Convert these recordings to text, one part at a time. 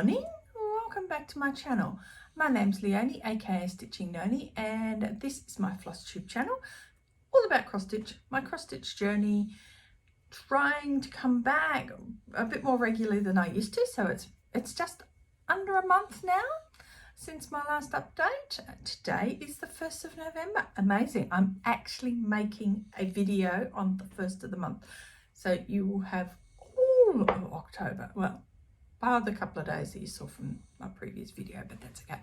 morning, welcome back to my channel. My name's Leonie, aka Stitching Noni, and this is my Flosstube channel, all about cross stitch, my cross stitch journey, trying to come back a bit more regularly than I used to. So it's just under a month now since my last update. Today is the 1st of November. Amazing. I'm actually making a video on the 1st of the month. So you will have all of October. Well, bar the couple of days that you saw from my previous video, but that's okay.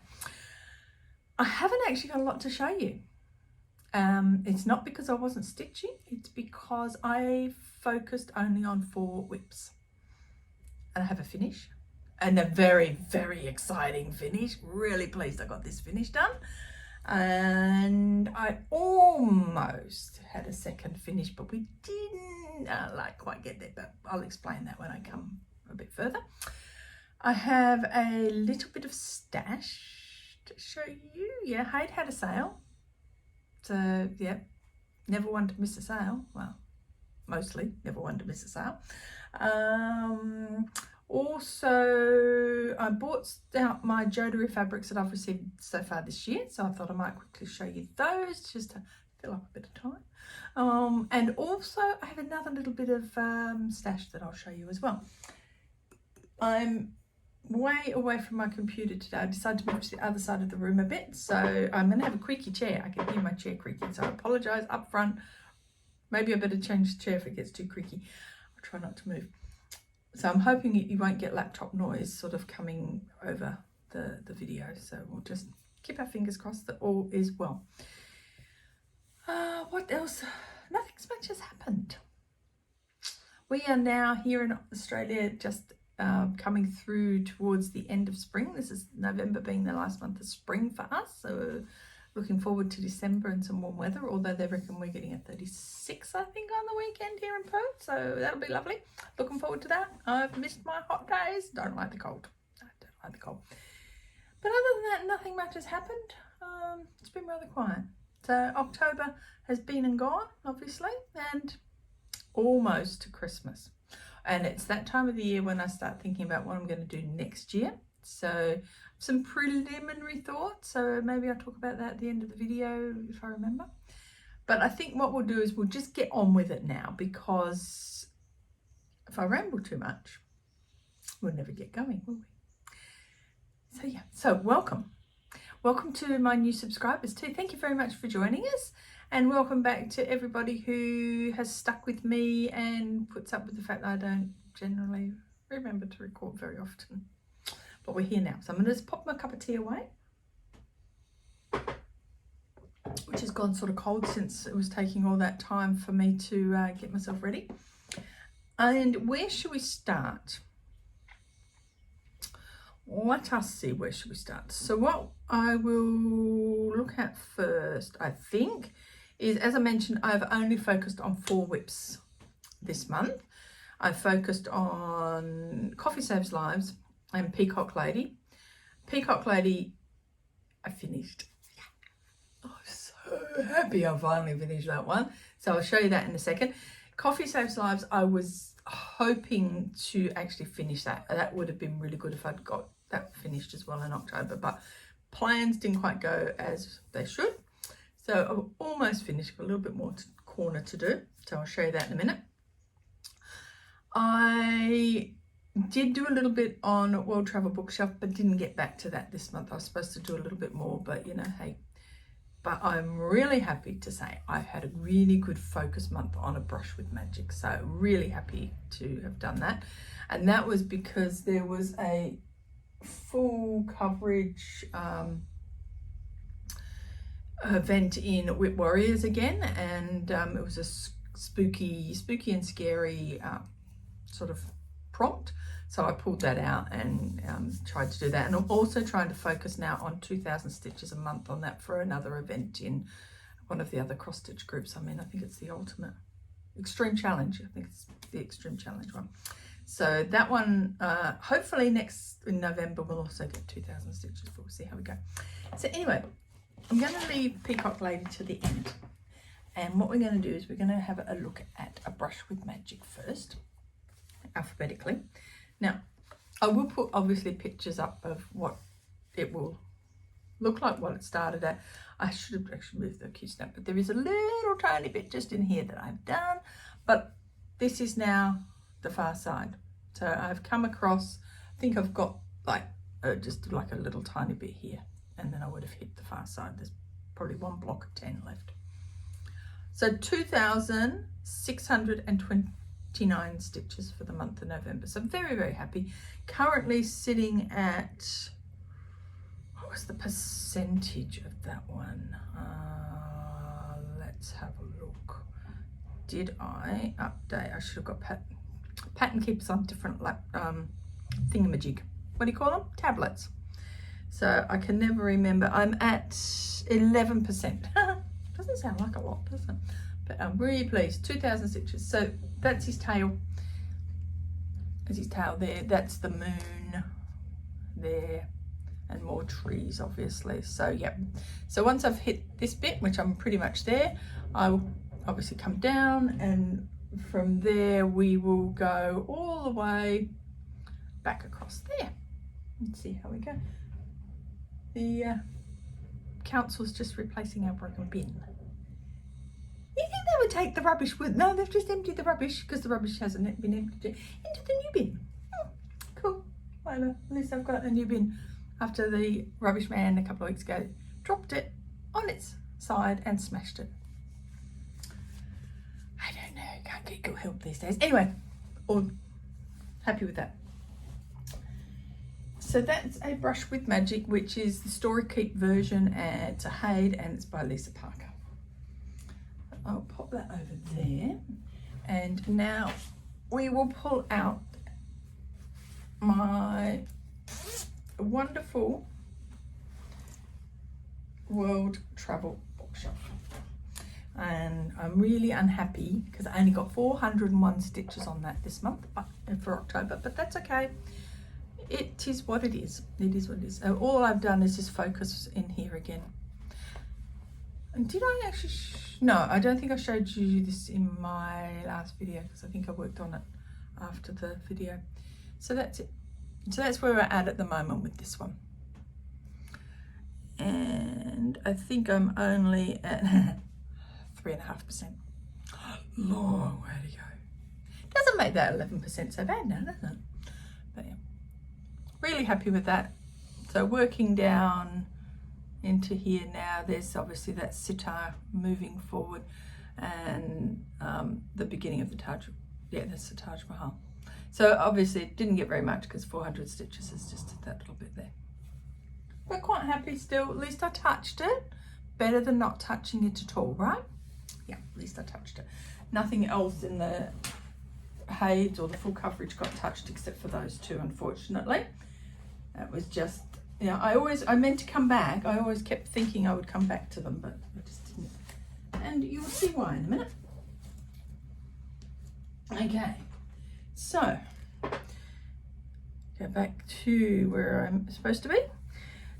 I haven't actually got a lot to show you. It's not because I wasn't stitching, it's because I focused only on 4 WIPs. And I have a finish. And a very, very exciting finish. Really pleased I got this finish done. And I almost had a second finish, but we didn't quite get there. But I'll explain that when I come a bit further. I have a little bit of stash to show you. Yeah, HAED had a sale. So, yeah, never one to miss a sale. Well, mostly never one to miss a sale. Also, I bought out my Joan fabrics that I've received so far this year, so I thought I might quickly show you those just to fill up a bit of time. And also, I have another little bit of stash that I'll show you as well. I'm way away from my computer today. I decided to move to the other side of the room a bit, so I'm going to have a creaky chair. I can hear my chair creaking, so I apologise up front. Maybe I better change the chair if it gets too creaky. I'll try not to move. So I'm hoping you won't get laptop noise sort of coming over the video. So we'll just keep our fingers crossed that all is well. What else? Nothing much has happened. We are now here in Australia just coming through towards the end of spring. This is November being the last month of spring for us. So we're looking forward to December and some warm weather, although they reckon we're getting a 36, I think, on the weekend here in Perth. So that'll be lovely. Looking forward to that. I've missed my hot days. Don't like the cold. I don't like the cold. But other than that, nothing much has happened. It's been rather quiet. So October has been and gone, obviously, and almost to Christmas. And it's that time of the year when I start thinking about what I'm going to do next year. So some preliminary thoughts, so maybe I'll talk about that at the end of the video if I remember. But I think what we'll do is we'll just get on with it now, because if I ramble too much, we'll never get going, will we? So yeah, so welcome to my new subscribers too. Thank you very much for joining us, and welcome back to everybody who has stuck with me and puts up with the fact that I don't generally remember to record very often. But we're here now, so I'm going to just pop my cup of tea away, which has gone sort of cold since it was taking all that time for me to get myself ready. And where should we start? Let us see, where should we start? So what I will look at first, I think, is, as I mentioned, I've only focused on 4 WIPs this month. I focused on Coffee Saves Lives and Peacock Lady. Peacock Lady, I finished. I'm so happy I finally finished that one. So I'll show you that in a second. Coffee Saves Lives, I was hoping to actually finish that. That would have been really good if I'd got that finished as well in October, but plans didn't quite go as they should. So I've almost finished, got a little bit more corner to do. So I'll show you that in a minute. I did do a little bit on World Travel Bookshelf, but didn't get back to that this month. I was supposed to do a little bit more, but you know, hey. But I'm really happy to say I've had a really good focus month on a brush with Magick. So really happy to have done that. And that was because there was a full coverage event in WIP Warriors again. And it was a spooky and scary sort of prompt. So I pulled that out and tried to do that. And I'm also trying to focus now on 2,000 stitches a month on that for another event in one of the other cross stitch groups. I mean, I think it's the ultimate extreme challenge. I think it's the extreme challenge one. So that one, hopefully in November, we'll also get 2,000 stitches, but we'll see how we go. So anyway, I'm going to leave Peacock Lady to the end. And what we're going to do is we're going to have a look at a brush with Magick first, alphabetically. Now, I will put obviously pictures up of what it will look like, what it started at. I should have actually moved the Q snap, but there is a little tiny bit just in here that I've done, but this is now the far side. So I've come across, I think I've got like just like a little tiny bit here, and then I would have hit the far side. There's probably one block of 10 left. So 2,629 stitches for the month of November. So I'm very, very happy. Currently sitting at, what was the percentage of that one? Let's have a look. Did I update? I should have got pattern keepers on different thingamajig. What do you call them? Tablets. So I can never remember. I'm at 11%. Doesn't sound like a lot, does it? But I'm really pleased. 2,000 stitches. So that's his tail. There's his tail there. That's the moon there. And more trees, obviously. So yeah. So once I've hit this bit, which I'm pretty much there, I will obviously come down, and from there we will go all the way back across there. Let's see how we go. The council's just replacing our broken bin. You think they would take the rubbish with? No, they've just emptied the rubbish because the rubbish hasn't been emptied into the new bin. Cool. Well, at least I've got a new bin after the rubbish man a couple of weeks ago dropped it on its side and smashed it. I don't know, can't get good help these days. Anyway, all happy with that. So that's a brush with Magick, which is the Story Keep version, and it's a HAED, and it's by Lisa Parker. I'll pop that over there, and now we will pull out my wonderful World Travel bookshelf. And I'm really unhappy because I only got 401 stitches on that this month, but for October, but that's okay. It is what it is. It is what it is. All I've done is just focus in here again. And did I actually no, I don't think I showed you this in my last video, because I think I worked on it after the video. So that's it. So that's where we're at the moment with this one. And I think I'm only at 3.5%. Long way to go. Doesn't make that 11% so bad now, does it? But yeah, really happy with that. So working down into here now, there's obviously that sitar moving forward, and the beginning of the Taj, yeah, that's the Taj Mahal. So obviously it didn't get very much because 400 stitches is just that little bit there. But quite happy still. At least I touched it. Better than not touching it at all, right? Yeah, at least I touched it. Nothing else in the HAEDs or the full coverage got touched except for those two, unfortunately. That was just, you know, I meant to come back. I always kept thinking I would come back to them, but I just didn't. And you'll see why in a minute. Okay, so go back to where I'm supposed to be.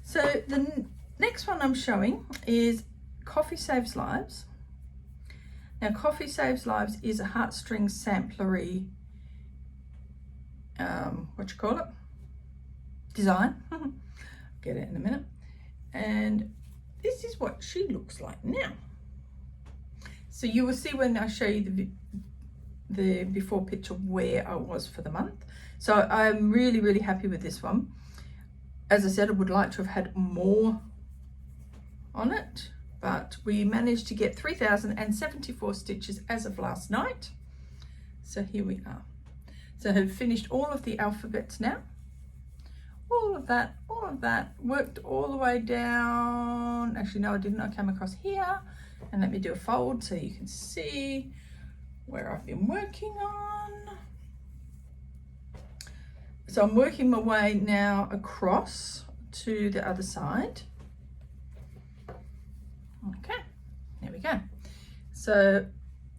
So the next one I'm showing is Coffee Saves Lives. Now, Coffee Saves Lives is a Heartstring Samplery, design. Get it in a minute. And this is what she looks like now. So you will see when I show you the before picture where I was for the month. So I'm really, really happy with this one. As I said, I would like to have had more on it, but we managed to get 3,074 stitches as of last night. So here we are. So I have finished all of the alphabets now. All of that, worked all the way down. Actually, no, I didn't. I came across here, and let me do a fold so you can see where I've been working on. So I'm working my way now across to the other side. Okay, there we go. So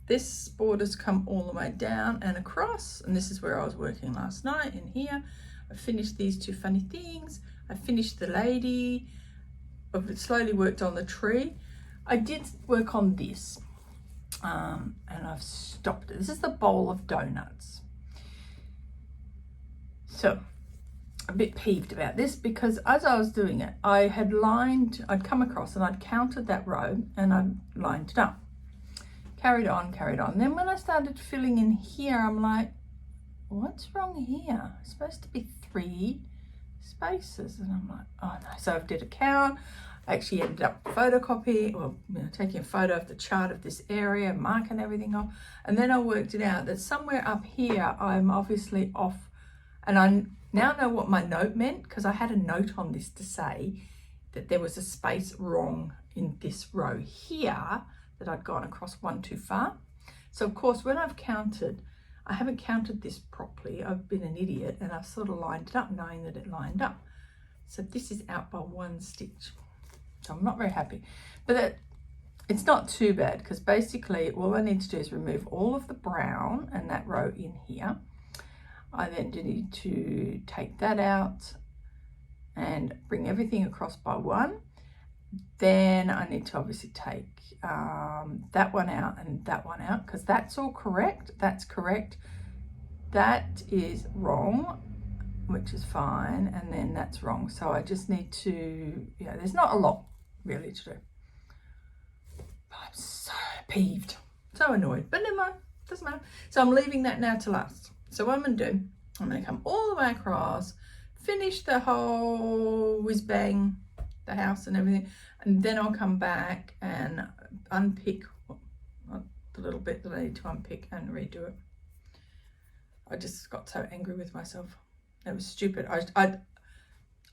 this border's come all the way down and across, and this is where I was working last night in here. I finished these two funny things. I finished the lady. I've slowly worked on the tree. I did work on this, and I've stopped it. This is the bowl of donuts. So a bit peeved about this, because as I was doing it, I'd come across and I'd counted that row and I'd lined it up. Carried on. Then when I started filling in here, I'm like, what's wrong here? It's supposed to be 3 spaces. And I'm like, oh no. So I did a count. I actually ended up photocopying, or taking a photo of the chart of this area, marking everything off. And then I worked it out that somewhere up here, I'm obviously off. And I now know what my note meant, because I had a note on this to say that there was a space wrong in this row here, that I'd gone across 1 too far. So of course, when I've counted, I haven't counted this properly. I've been an idiot, and I've sort of lined it up knowing that it lined up. So this is out by 1 stitch. So I'm not very happy, but it's not too bad, because basically all I need to do is remove all of the brown and that row in here. I then need to take that out and bring everything across by 1. Then I need to obviously take that one out and that one out, because that's all correct. That's correct. That is wrong, which is fine. And then that's wrong. So I just need to, there's not a lot really to do. But I'm so peeved, so annoyed, but never mind, doesn't matter. So I'm leaving that now to last. So what I'm going to do, I'm going to come all the way across, finish the whole whiz bang, the house and everything, and then I'll come back and unpick the little bit that I need to unpick and redo it. I just got so angry with myself. It was stupid. I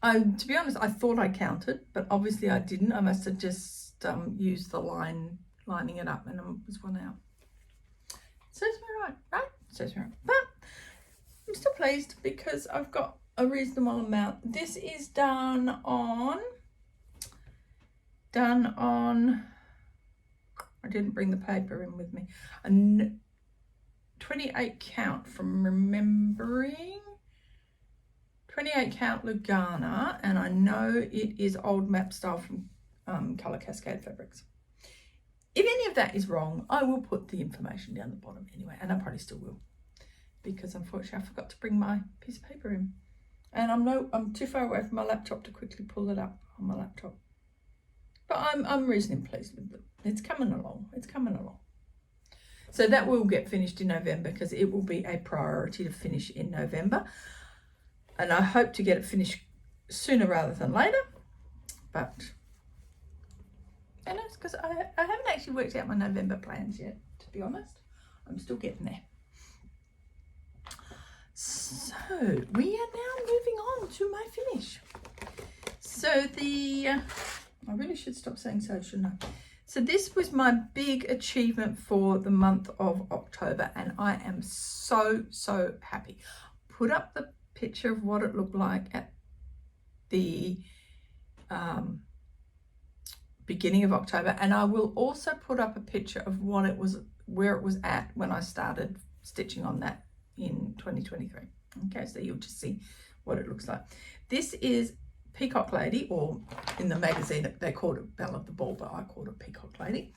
to be honest, I thought I counted, but obviously I didn't. I must have just used the lining it up, and it was 1 out. Serves me right? Serves me right. But I'm still pleased, because I've got a reasonable amount. This is done on, I didn't bring the paper in with me, a 28 count from remembering, 28 count Lugana, and I know it is old map style from Colour Cascade Fabrics. If any of that is wrong, I will put the information down the bottom anyway, and I probably still will, because unfortunately I forgot to bring my piece of paper in, and I'm too far away from my laptop to quickly pull it up on my laptop. But I'm reasonably pleased with it. It's coming along. So that will get finished in November, because it will be a priority to finish in November. And I hope to get it finished sooner rather than later. But, it's because I haven't actually worked out my November plans yet, to be honest. I'm still getting there. So we are now moving on to my finish. So I really should stop saying so, shouldn't I? So this was my big achievement for the month of October, and I am so happy. Put up the picture of what it looked like at the beginning of October, and I will also put up a picture of what it was, where it was at when I started stitching on that in 2023. Okay, so you'll just see what it looks like. This is Peacock Lady, or in the magazine they called it Belle of the Ball, but I called it Peacock Lady.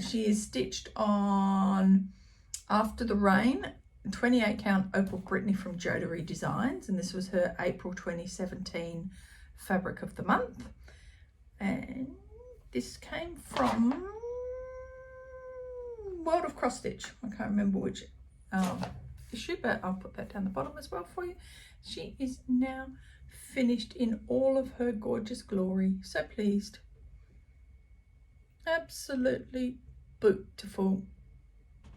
She is stitched on After the Rain, 28 count Opal Brittany from Jodery Designs, and this was her April 2017 fabric of the month. And this came from World of Cross Stitch. I can't remember which issue, but I'll put that down the bottom as well for you. She is now finished in all of her gorgeous glory. So pleased. Absolutely beautiful.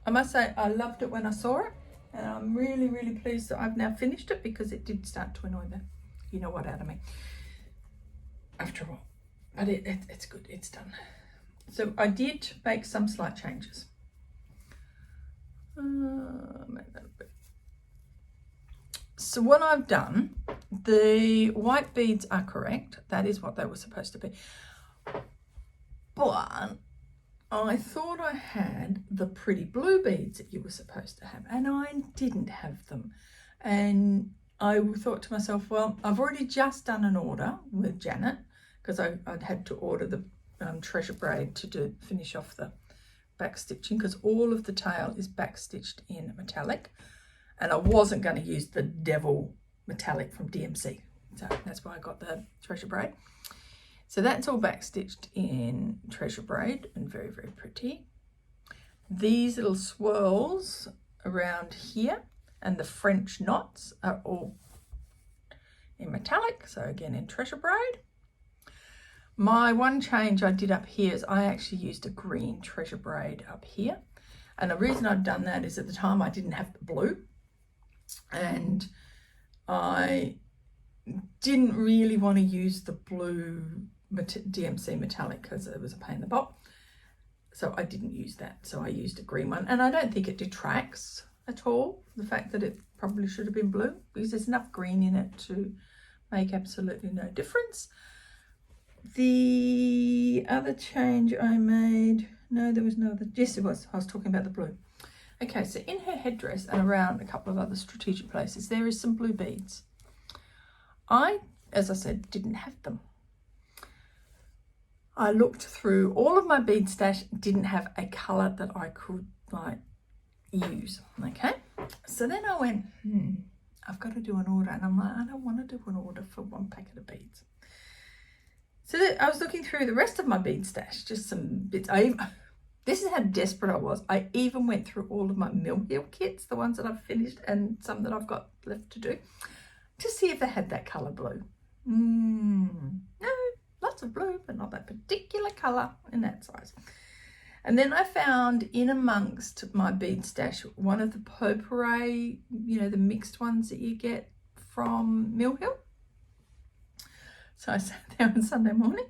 I must say I loved it when I saw it, and I'm really pleased that I've now finished it, because it did start to annoy the you know what out of me after a while. But it's good, it's done. So I did make some slight changes. Make that a bit. So what I've done, the white beads are correct. That is what they were supposed to be. But I thought I had the pretty blue beads that you were supposed to have, and I didn't have them. And I thought to myself, well, I've already just done an order with Janet, because I'd had to order the treasure braid to finish off the back stitching, because all of the tail is back stitched in metallic. And I wasn't going to use the devil metallic from DMC. So that's why I got the Treasure Braid. So that's all back stitched in Treasure Braid and very, very pretty. These little swirls around here and the French knots are all in metallic, so again in Treasure Braid. My one change I did up here is I actually used a green Treasure Braid up here, and the reason I've done that is at the time I didn't have the blue, and I didn't really want to use the blue DMC metallic because it was a pain in the butt, so I didn't use that. So I used a green one, and I don't think it detracts at all the fact that it probably should have been blue, because there's enough green in it to make absolutely no difference. The other change I made, no, there was no other, yes it was, I was talking about the blue. Okay, so in her headdress and around a couple of other strategic places, there is some blue beads. I, as I said, didn't have them. I looked through all of my bead stash, didn't have a colour that I could like use, okay? So then I went, I've got to do an order, and I'm like, I don't want to do an order for one packet of beads. So I was looking through the rest of my bead stash, just some bits. This is how desperate I was. I even went through all of my mill heel kits, the ones that I've finished and some that I've got left to do, to see if they had that colour blue. No, lots of blue, but not that particular colour in that size. And then I found in amongst my bead stash one of the potpourri, you know, the mixed ones that you get from Mill Hill. So I sat there on Sunday morning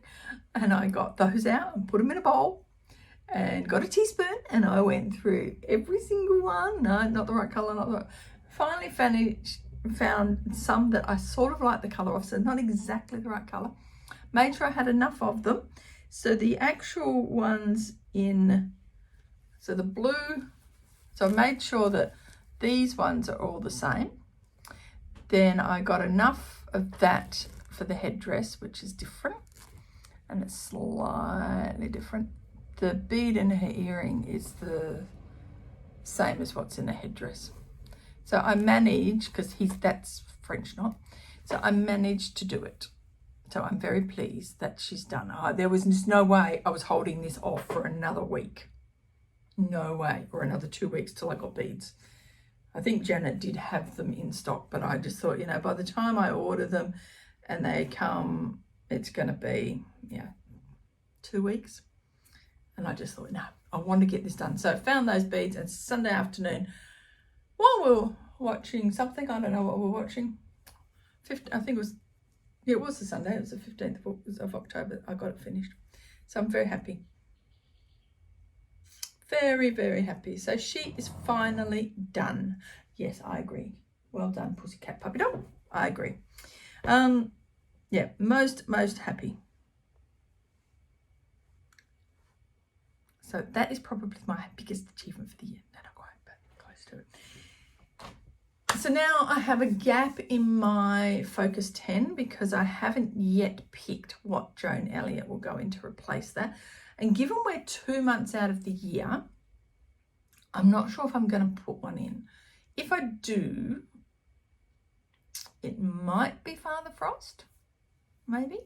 and I got those out and put them in a bowl and got a teaspoon, and I went through every single one. No, not the right colour, not the right. Finally found some that I sort of like the colour of, so not exactly the right colour. Made sure I had enough of them. So the actual ones in, so the blue, so I made sure that these ones are all the same. Then I got enough of that for the headdress, which is different, and it's slightly different. The bead in her earring is the same as what's in the headdress. So I managed, because that's French knot, so I managed to do it. So I'm very pleased that she's done. There was just no way I was holding this off for another week. No way, or another 2 weeks till I got beads. I think Janet did have them in stock, but I just thought, you know, by the time I order them and they come, it's going to be, 2 weeks. And I just thought, no, I want to get this done. So I found those beads, and Sunday afternoon, while we were watching something, I don't know what we were watching, I think it was the Sunday, it was the 15th of October, I got it finished. So I'm very happy. Very, very happy. So she is finally done. Yes, I agree. Well done, Pussycat Puppy Dog. I agree. Yeah, most happy. So that is probably my biggest achievement for the year. No, not quite, but close to it. So now I have a gap in my Focus 10 because I haven't yet picked what Joan Elliott will go in to replace that. And given we're 2 months out of the year, I'm not sure if I'm going to put one in. If I do, it might be Father Frost, maybe.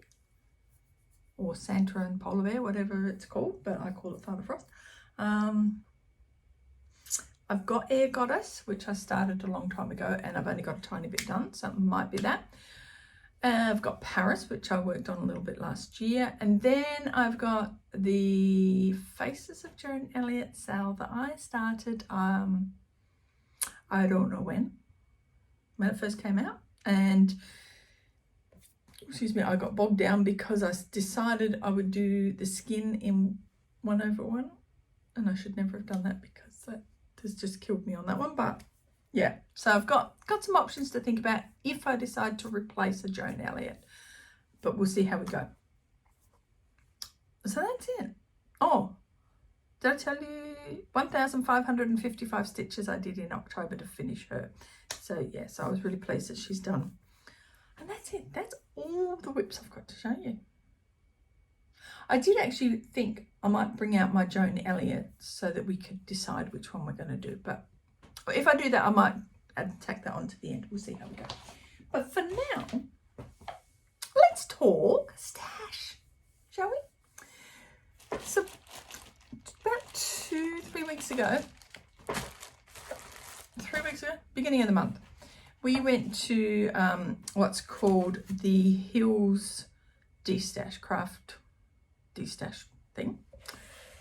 Or Santa and Polar Bear, whatever it's called, but I call it Father Frost. I've got Air Goddess, which I started a long time ago, and I've only got a tiny bit done, so it might be that. I've got Paris, which I worked on a little bit last year, and then I've got the Faces of Joan Elliott sale that I started, I don't know when it first came out, and excuse me, I got bogged down because I decided I would do the skin in 1/1, and I should never have done that because that has just killed me on that one. But yeah, so I've got some options to think about if I decide to replace a Joan Elliott, but we'll see how we go. So that's it. Oh, did I tell you 1,555 stitches I did in October to finish her? So yeah, so I was really pleased that she's done. And that's it. That's all the WIPs I've got to show you. I did actually think I might bring out my Joan Elliott so that we could decide which one we're going to do. But if I do that, I might tack that on to the end. We'll see how we go. But for now, let's talk stash, shall we? So about 3 weeks ago, beginning of the month, we went to what's called the Hills destash, craft destash thing.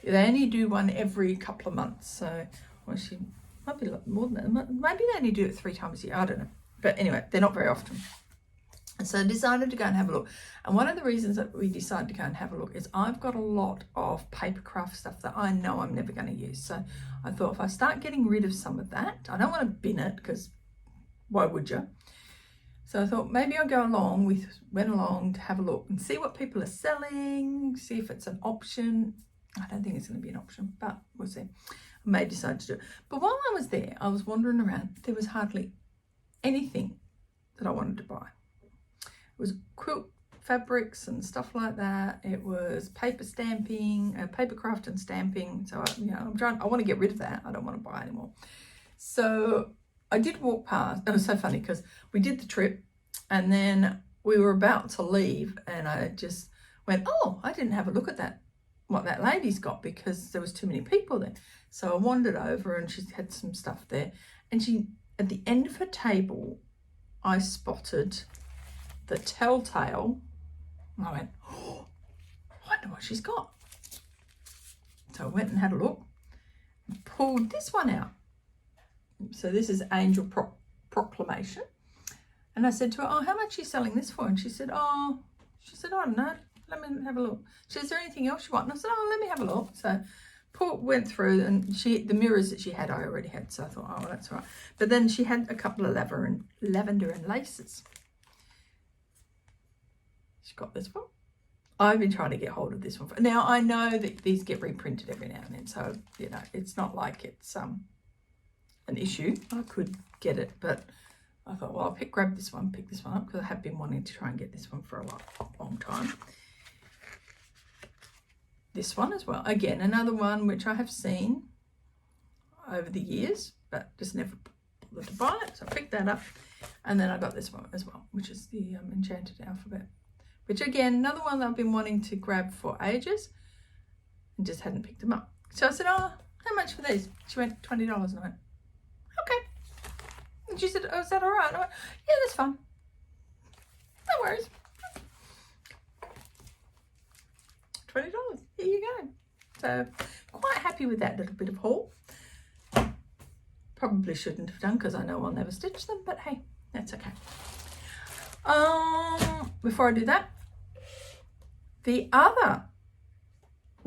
They only do one every couple of months, so well, she might be a lot more than that. Maybe they only do it 3 times a year, I don't know. But anyway, they're not very often. And so I decided to go and have a look. And one of the reasons that we decided to go and have a look is I've got a lot of paper craft stuff that I know I'm never going to use. So I thought if I start getting rid of some of that, I don't want to bin it because why would you? So I thought maybe I'll go along. We went along to have a look and see what people are selling, see if it's an option. I don't think it's going to be an option, but we'll see. I may decide to do it. But while I was there, I was wandering around. There was hardly anything that I wanted to buy. It was quilt fabrics and stuff like that. It was paper stamping, paper craft and stamping. So I want to get rid of that. I don't want to buy anymore. So I did walk past. It was so funny because we did the trip and then we were about to leave and I just went, oh, I didn't have a look at that, what that lady's got, because there was too many people there. So I wandered over and she had some stuff there, and she, at the end of her table, I spotted the Telltale. And I went, oh, I wonder what she's got. So I went and had a look and pulled this one out. So this is Angel Proclamation. And I said to her, oh, how much are you selling this for? And she said, I don't know. Let me have a look. She said, is there anything else you want? And I said, oh, let me have a look. So went through, and the mirrors that she had, I already had. So I thought, oh, well, that's all right. But then she had a couple of lavender and laces. She got this one. I've been trying to get hold of this one. Now, I know that these get reprinted every now and then. So, it's not like it's an issue. I could get it, but I thought, well, I'll grab this one, pick this one up, because I have been wanting to try and get this one for a long time. This one as well. Again, another one which I have seen over the years, but just never bothered to buy it. So I picked that up. And then I got this one as well, which is the Enchanted Alphabet. Which, again, another one that I've been wanting to grab for ages and just hadn't picked them up. So I said, oh, how much for these? She went, $20. And I went, okay. And she said, oh, is that all right? And I went, yeah, that's fine. No worries. $20. Here you go. So quite happy with that little bit of haul. Probably shouldn't have done because I know I'll never stitch them, but hey, that's okay. Before I do that, the other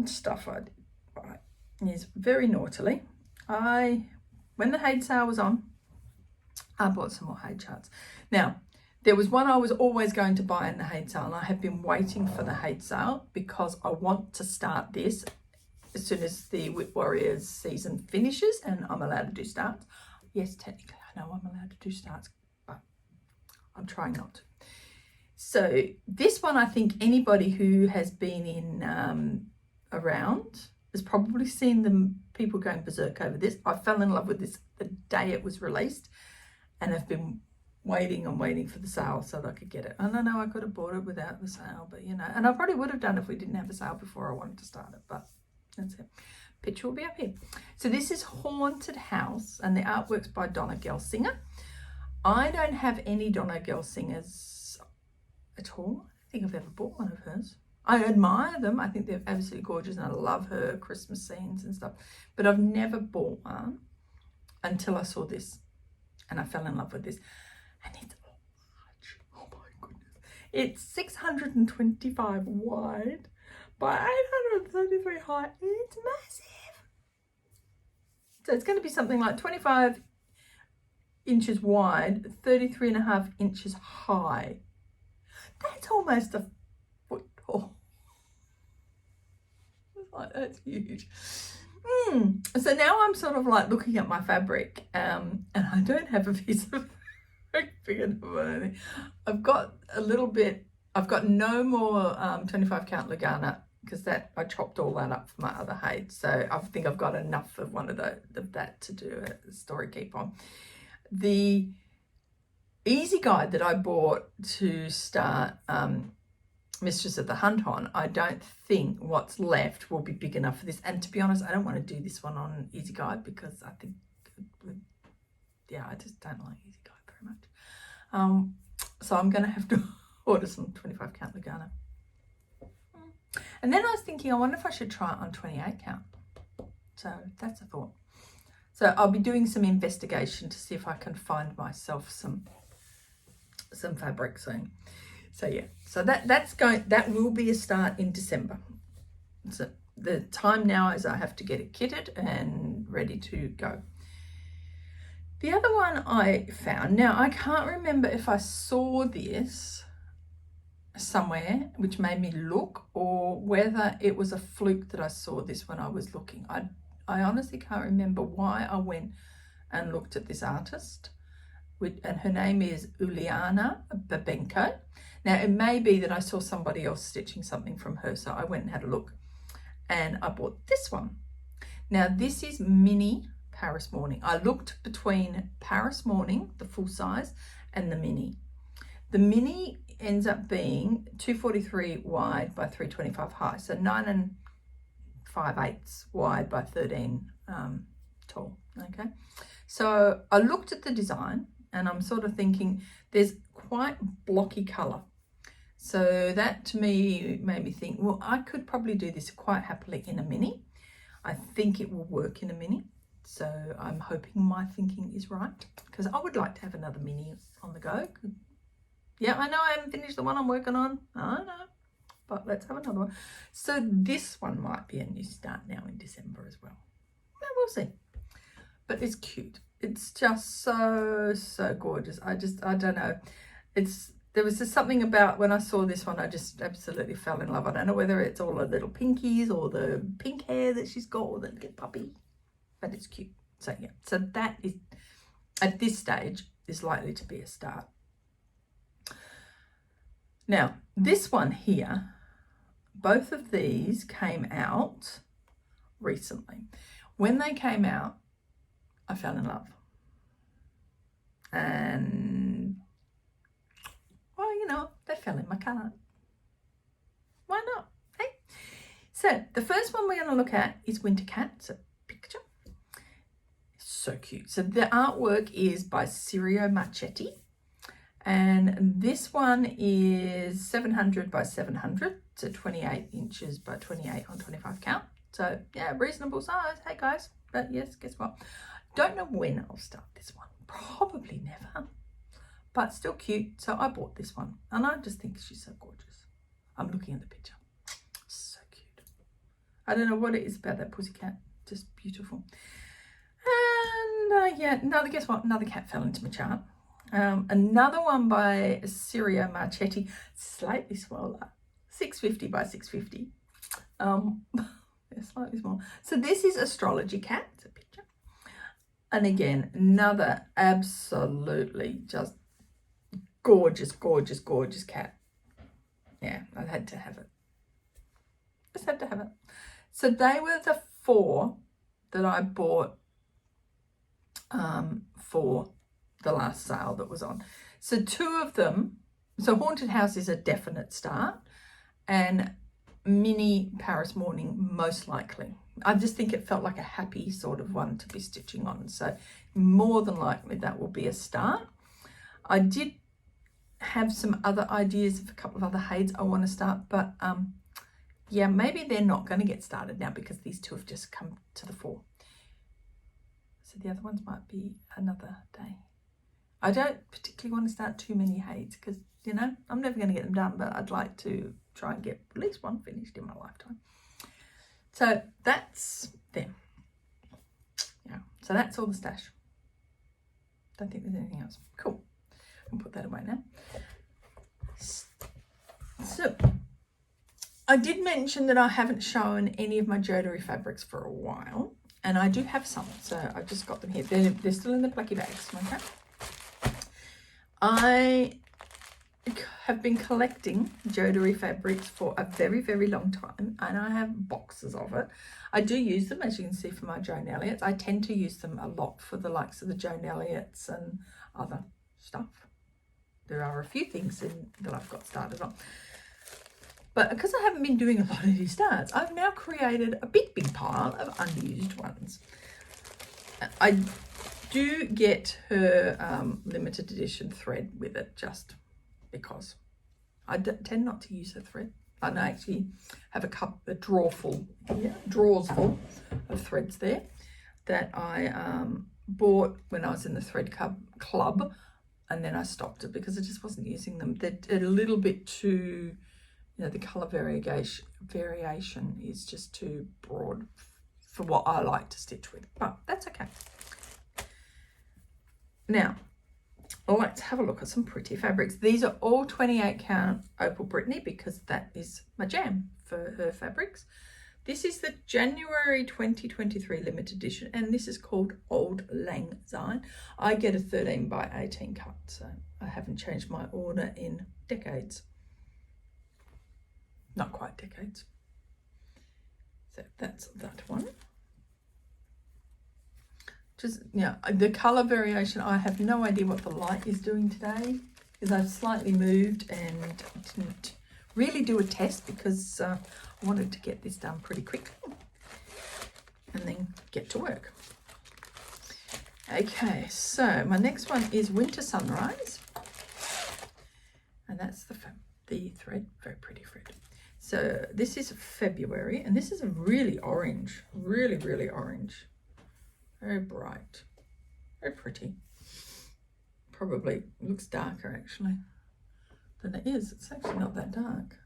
stuff I did right is very naughtily. When the HAED sale was on, I bought some more HAED charts. Now, there was one I was always going to buy in the HAED sale, and I have been waiting for the HAED sale because I want to start this as soon as the WIP Warriors season finishes and I'm allowed to do starts. Yes, technically I know I'm allowed to do starts, but I'm trying not to. So this one, I think anybody who has been in around has probably seen the people going berserk over this. I fell in love with this the day it was released, and I've been waiting for the sale so that I could get it. And I know I could have bought it without the sale, but and I probably would have done if we didn't have a sale before I wanted to start it, but that's it. Picture will be up here. So this is Haunted House, and the artwork's by Donna Gelsinger. I don't have any Donna Gelsingers at all. I don't think I've ever bought one of hers. I admire them. I think they're absolutely gorgeous, and I love her Christmas scenes and stuff, but I've never bought one until I saw this, and I fell in love with this. And it's large. Oh my goodness. It's 625 wide by 833 high. It's massive. So it's going to be something like 25 inches wide, 33.5 inches high. That's almost a foot tall. That's huge. So now I'm sort of like looking at my fabric, and I don't have a piece of big enough or anything. I've got a little bit. I've got no more 25 count Lugana because that I chopped all that up for my other HAED. So I think I've got enough of one of that to do a story keep on. The easy guide that I bought to start Mistress of the Hunt on, I don't think what's left will be big enough for this. And to be honest, I don't want to do this one on easy guide because I think, yeah, I just don't like easy guide very much. So I'm going to have to order some 25 count Lugano. And then I was thinking, I wonder if I should try it on 28 count. So that's a thought. So I'll be doing some investigation to see if I can find myself some fabric soon. So yeah, so that will be a start in December. So the time now is I have to get it kitted and ready to go. The other one I found, now I can't remember if I saw this somewhere which made me look, or whether it was a fluke that I saw this when I was looking. I honestly can't remember why I went and looked at this artist, and her name is Uliana Babenko. Now, it may be that I saw somebody else stitching something from her, so I went and had a look, and I bought this one. Now, this is mini Paris Morning. I looked between Paris Morning, the full size, and the mini. The mini ends up being 243 wide by 325 high, so 9 5/8 wide by 13 tall. Okay, so I looked at the design, and I'm sort of thinking there's quite blocky colour. So that to me made me think, well, I could probably do this quite happily in a mini. I think it will work in a mini. So I'm hoping my thinking is right, because I would like to have another mini on the go. Yeah, I know I haven't finished the one I'm working on. I know, but let's have another one. So this one might be a new start now in December as well. Well, we'll see. But it's cute. It's just so gorgeous. I don't know. There was just something about when I saw this one, I just absolutely fell in love. I don't know whether it's all the little pinkies or the pink hair that she's got, or the little puppy, but it's cute. So yeah, so that is, at this stage, is likely to be a start. Now, this one here, both of these came out recently. When they came out, I fell in love. And, well, you know, they fell in my cart. Why not? Hey? So, the first one we're going to look at is Winter Cat. It's a picture. So cute. So, the artwork is by Cirio Marchetti. And this one is 700 by 700, so 28 inches by 28 on 25 count. So yeah, reasonable size. Hey guys, but yes, guess what? Don't know when I'll start this one. Probably never, but still cute. So I bought this one, and I just think she's so gorgeous. I'm looking at the picture. So cute. I don't know what it is about that pussycat. Just beautiful. And yeah, guess what? Another cat fell into my chart. Another one by Cirio Marchetti, slightly smaller, 650 by 650. Slightly small. So this is Astrology Cat. It's a picture. And again, another absolutely just gorgeous cat. Yeah, I had to have it. Just had to have it. So they were the 4 that I bought for the last sale that was on. So 2 of them, so Haunted House is a definite start, and Mini Paris Morning most likely. I just think it felt like a happy sort of one to be stitching on, so more than likely that will be a start. I did have some other ideas of a couple of other HAEDs I want to start, but yeah, maybe they're not going to get started now because these 2 have just come to the fore. So the other ones might be another day. I don't particularly want to start too many HAEDs because, you know, I'm never going to get them done, but I'd like to try and get at least one finished in my lifetime. So that's them. Yeah, so that's all the stash. Don't think there's anything else. Cool. I'll put that away now. So I did mention that I haven't shown any of my Jodery fabrics for a while, and I do have some, so I just got them here. They're still in the plucky bags, okay? I have been collecting Jodery fabrics for a very long time, and I have boxes of it. I do use them, as you can see, for my Joan Elliott's. I tend to use them a lot for the likes of the Joan Elliott's and other stuff. there are a few things that I've got started on. But because I haven't been doing a lot of these starts, I've now created a big pile of unused ones. I do get her limited edition thread with it just because I tend not to use her thread. And I actually have a drawers full of threads there that I bought when I was in the thread club, and then I stopped it because I just wasn't using them. They're a little bit too, the colour variation is just too broad for what I like to stitch with, but that's okay. Now, let's have a look at some pretty fabrics. These are all 28 count Opal Brittany because that is my jam for her fabrics. This is the January 2023 limited edition, and this is called Old Lang Syne. I get a 13 by 18 cut, so I haven't changed my order in decades. Not quite decades. So that's that one. Just, the colour variation, I have no idea what the light is doing today because I've slightly moved and didn't really do a test because I wanted to get this done pretty quickly and then get to work. Okay, so my next one is Winter Sunrise, and that's the thread, very pretty thread. So this is February, and this is a really orange, really orange. Very bright, very pretty. Probably looks darker actually than it is. It's actually not that dark.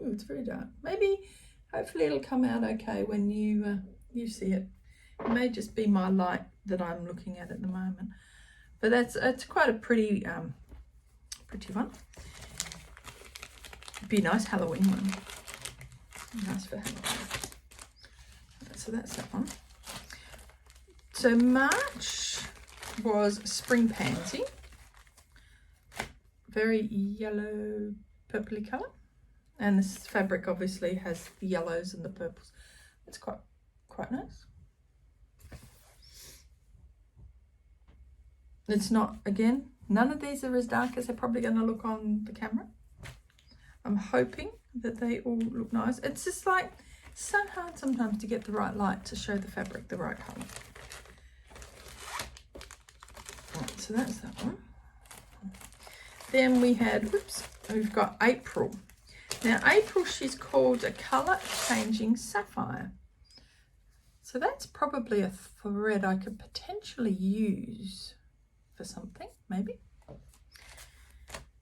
Ooh, it's very dark. Maybe, hopefully it'll come out okay when you see it. It may just be my light that I'm looking at the moment. But it's quite a pretty one. Be a nice Halloween one. Nice for Halloween. So that's that one. So March was Spring Pansy. Very yellow, purpley colour. And this fabric obviously has the yellows and the purples. It's quite nice. It's not, again, none of these are as dark as they're probably going to look on the camera. I'm hoping that they all look nice. It's just like so hard sometimes to get the right light to show the fabric the right colour. Right, so that's that one. Then we had, we've got April. Now April, she's called a colour changing sapphire. So that's probably a thread I could potentially use for something, maybe.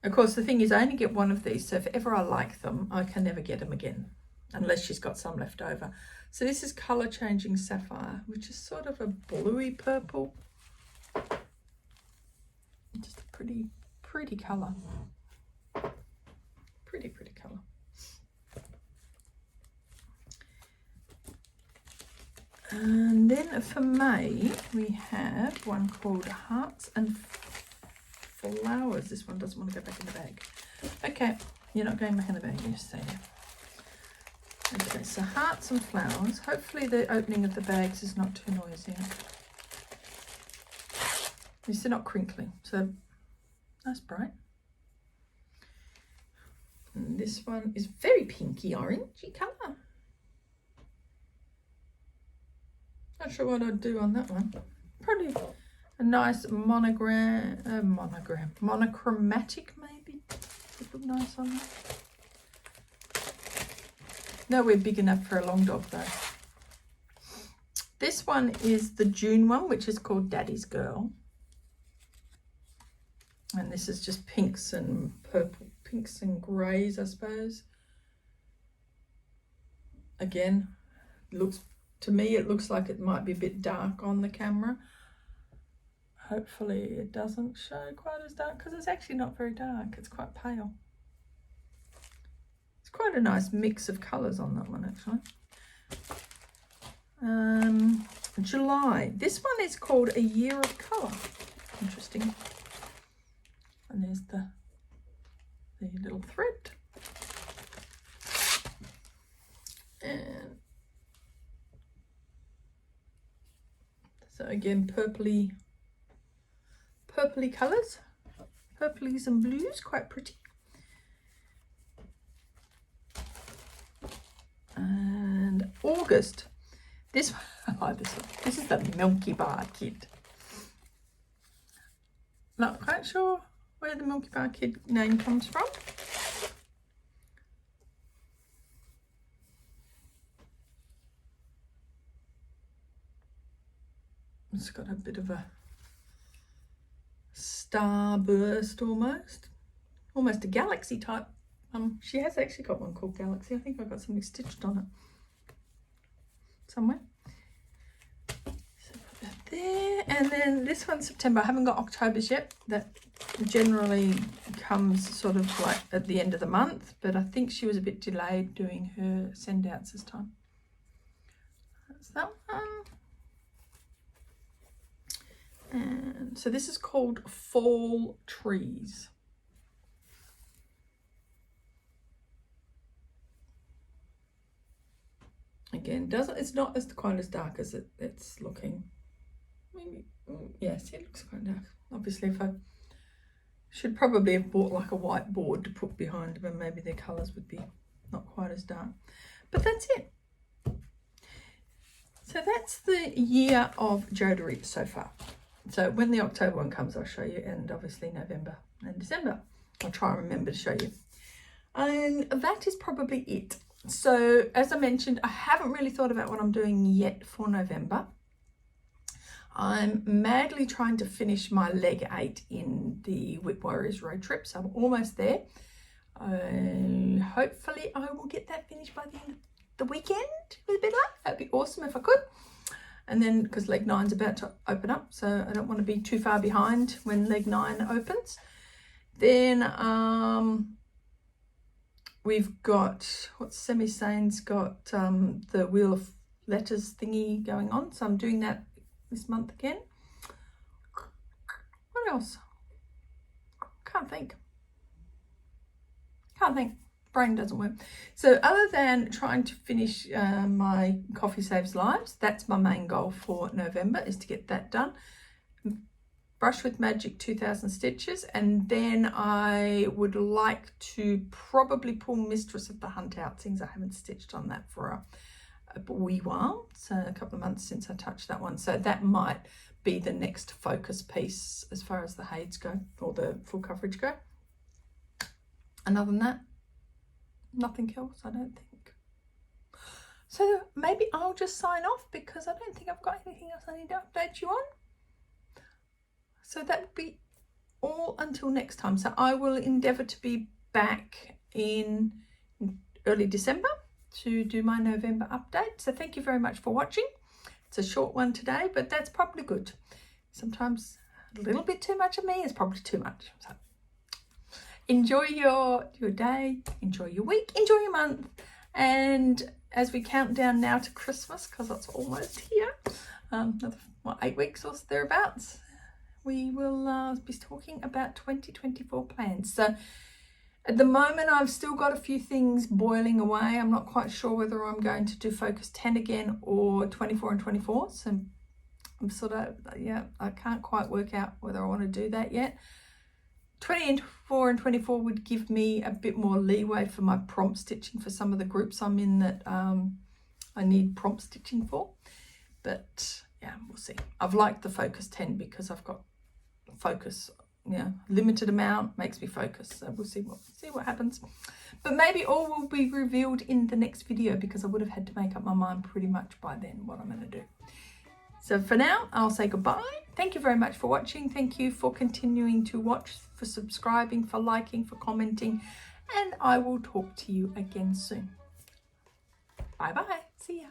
Of course, the thing is I only get one of these, so if ever I like them, I can never get them again, unless she's got some left over. So this is colour changing sapphire, which is sort of a bluey purple. Just a pretty colour. Pretty colour. And then for May, we have one called Hearts and Flowers. This one doesn't want to go back in the bag. Okay, you're not going back in the bag, you just stay there. Okay, so Hearts and Flowers. Hopefully the opening of the bags is not too noisy. At least they're not crinkling, so that's bright. And this one is very pinky orangey colour. Not sure what I'd do on that one. Probably a nice monochromatic maybe. Would look nice on that. Nowhere big enough for a long dog though. This one is the June one, which is called Daddy's Girl. And this is just pinks and purple, pinks and greys, I suppose. Again, to me it looks like it might be a bit dark on the camera. Hopefully it doesn't show quite as dark, because it's actually not very dark. It's quite pale. It's quite a nice mix of colours on that one actually. July. This one is called A Year of Colour. Interesting. And there's the little thread. And so again, purpley colours. purplies and blues, quite pretty. And August. This one, I like this one. This is the Milky Bar kit. Not quite sure where the Milky Bar kid name comes from. It's got a bit of a starburst almost a galaxy type. She has actually got one called Galaxy. I think I got something stitched on it somewhere. So put that there, and then this one's September. I haven't got October's yet. That generally comes sort of like at the end of the month, but I think she was a bit delayed doing her send outs this time. That's that one. And so this is called Fall Trees. Again, it's not as quite as dark as it's looking. Maybe, yes, it looks quite dark. Obviously, if I should probably have bought like a white board to put behind them, and maybe their colours would be not quite as dark. But that's it. So that's the year of Jodery so far. So when the October one comes, I'll show you, and obviously November and December. I'll try and remember to show you. And that is probably it. So as I mentioned, I haven't really thought about what I'm doing yet for November. I'm madly trying to finish my leg 8 in the WIP Warriors road trip, so I'm almost there. Hopefully I will get that finished by the end of the weekend with a bit of luck. That'd be awesome if I could. And then, because leg 9's about to open up, so I don't want to be too far behind when leg 9 opens. Then we've got, what's Semi saying's got the Wheel of Letters thingy going on, so I'm doing that this month again. What else? Can't think. Brain doesn't work. So other than trying to finish my Coffee Saves Lives, that's my main goal for November, is to get that done. Brush with Magic 2000 stitches, and then I would like to probably pull Mistress of the Hunt out, since I haven't stitched on that for a wee while, so a couple of months since I touched that one. So that might be the next focus piece as far as the HAEDs go, or the full coverage go. And other than that, nothing else, I don't think. So maybe I'll just sign off, because I don't think I've got anything else I need to update you on. So that would be all until next time. So I will endeavour to be back in early December to do my November update. So thank you very much for watching. It's a short one today, but that's probably good. Sometimes a little bit too much of me is probably too much. So enjoy your day, enjoy your week, enjoy your month. And as we count down now to Christmas, because that's almost here, another, 8 weeks or thereabouts, we will be talking about 2024 plans. So at the moment, I've still got a few things boiling away. I'm not quite sure whether I'm going to do Focus 10 again or 24 and 24. So I'm sort of, I can't quite work out whether I want to do that yet. 24 and 24 would give me a bit more leeway for my prompt stitching for some of the groups I'm in that I need prompt stitching for. But yeah, we'll see. I've liked the Focus 10 because I've got focus, limited amount makes me focus. So we'll see what happens. But maybe all will be revealed in the next video, because I would have had to make up my mind pretty much by then what I'm going to do. So for now, I'll say goodbye. Thank you very much for watching. Thank you for continuing to watch, for subscribing, for liking, for commenting, and I will talk to you again soon. Bye bye. See ya.